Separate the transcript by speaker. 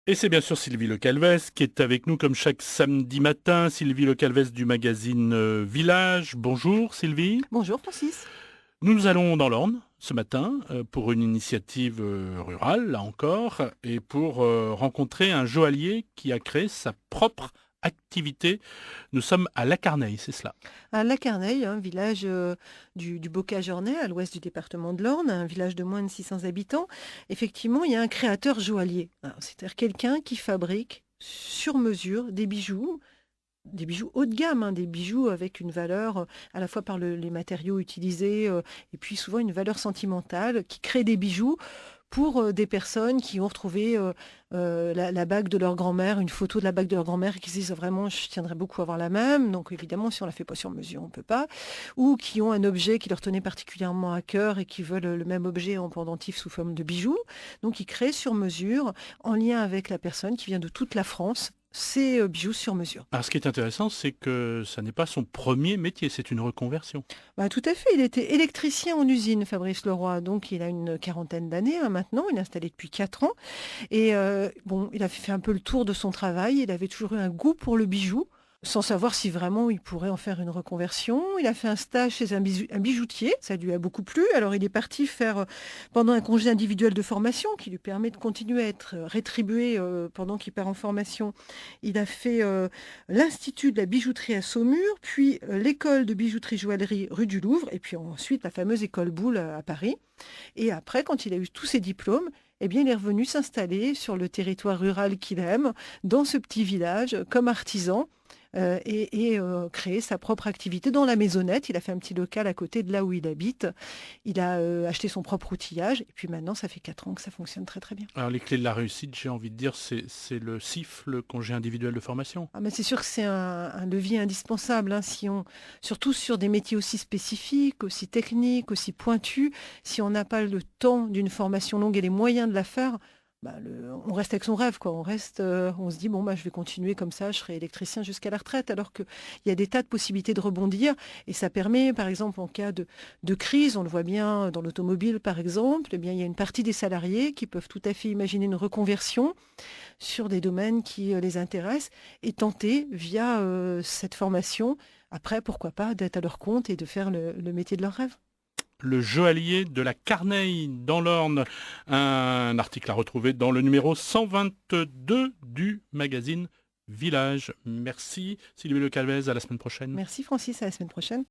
Speaker 1: Et c'est bien sûr Sylvie Le Calvez qui est avec nous comme chaque samedi matin. Sylvie Le Calvez du magazine Village. Bonjour Sylvie.
Speaker 2: Bonjour Francis.
Speaker 1: Nous allons dans l'Orne ce matin pour une initiative rurale, là encore, et pour rencontrer un joaillier qui a créé sa propre activité. Nous sommes à Lacarneille, c'est cela.
Speaker 2: À Lacarneille, un village du Bocage-Ornay, à l'ouest du département de l'Orne, un village de moins de 600 habitants. Effectivement, il y a un créateur joaillier. C'est-à-dire quelqu'un qui fabrique sur mesure des bijoux haut de gamme, des bijoux avec une valeur à la fois par les matériaux utilisés et puis souvent une valeur sentimentale, qui crée des bijoux pour des personnes qui ont retrouvé la bague de leur grand-mère, une photo de la bague de leur grand-mère et qui se disent vraiment je tiendrais beaucoup à avoir la même. Donc évidemment si on la fait pas sur mesure on peut pas. Ou qui ont un objet qui leur tenait particulièrement à cœur et qui veulent le même objet en pendentif sous forme de bijoux. Donc ils créent sur mesure en lien avec la personne qui vient de toute la France ces bijoux sur mesure.
Speaker 1: Alors ce qui est intéressant, c'est que ça n'est pas son premier métier, c'est une reconversion.
Speaker 2: Tout à fait, il était électricien en usine, Fabrice Leroy, donc il a une quarantaine d'années maintenant, il est installé depuis 4 ans, et il a fait un peu le tour de son travail, il avait toujours eu un goût pour le bijou, sans savoir si vraiment il pourrait en faire une reconversion. Il a fait un stage chez un bijoutier, ça lui a beaucoup plu. Alors il est parti faire pendant un congé individuel de formation qui lui permet de continuer à être rétribué pendant qu'il part en formation. Il a fait l'Institut de la bijouterie à Saumur, puis l'école de bijouterie-joaillerie rue du Louvre, et puis ensuite la fameuse école Boulle à Paris. Et après, quand il a eu tous ses diplômes, eh bien, il est revenu s'installer sur le territoire rural qu'il aime, dans ce petit village, comme artisan, et créer sa propre activité dans la maisonnette. Il a fait un petit local à côté de là où il habite. Il a acheté son propre outillage. Et puis maintenant, ça fait 4 ans que ça fonctionne très très bien.
Speaker 1: Alors les clés de la réussite, j'ai envie de dire, c'est le CIF, le congé individuel de formation.
Speaker 2: Mais c'est sûr que c'est un levier indispensable, surtout sur des métiers aussi spécifiques, aussi techniques, aussi pointus. Si on n'a pas le temps d'une formation longue et les moyens de la faire, on reste avec son rêve, quoi. On se dit je vais continuer comme ça, je serai électricien jusqu'à la retraite, alors qu'il y a des tas de possibilités de rebondir et ça permet, par exemple, en cas de crise, on le voit bien dans l'automobile, par exemple, eh bien il y a une partie des salariés qui peuvent tout à fait imaginer une reconversion sur des domaines qui les intéressent et tenter via cette formation, après pourquoi pas d'être à leur compte et de faire le métier de leur rêve.
Speaker 1: Le joaillier de la Carneille dans l'Orne. Un article à retrouver dans le numéro 122 du magazine Village. Merci Sylvie Le Calvez, à la semaine prochaine.
Speaker 2: Merci Francis, à la semaine prochaine.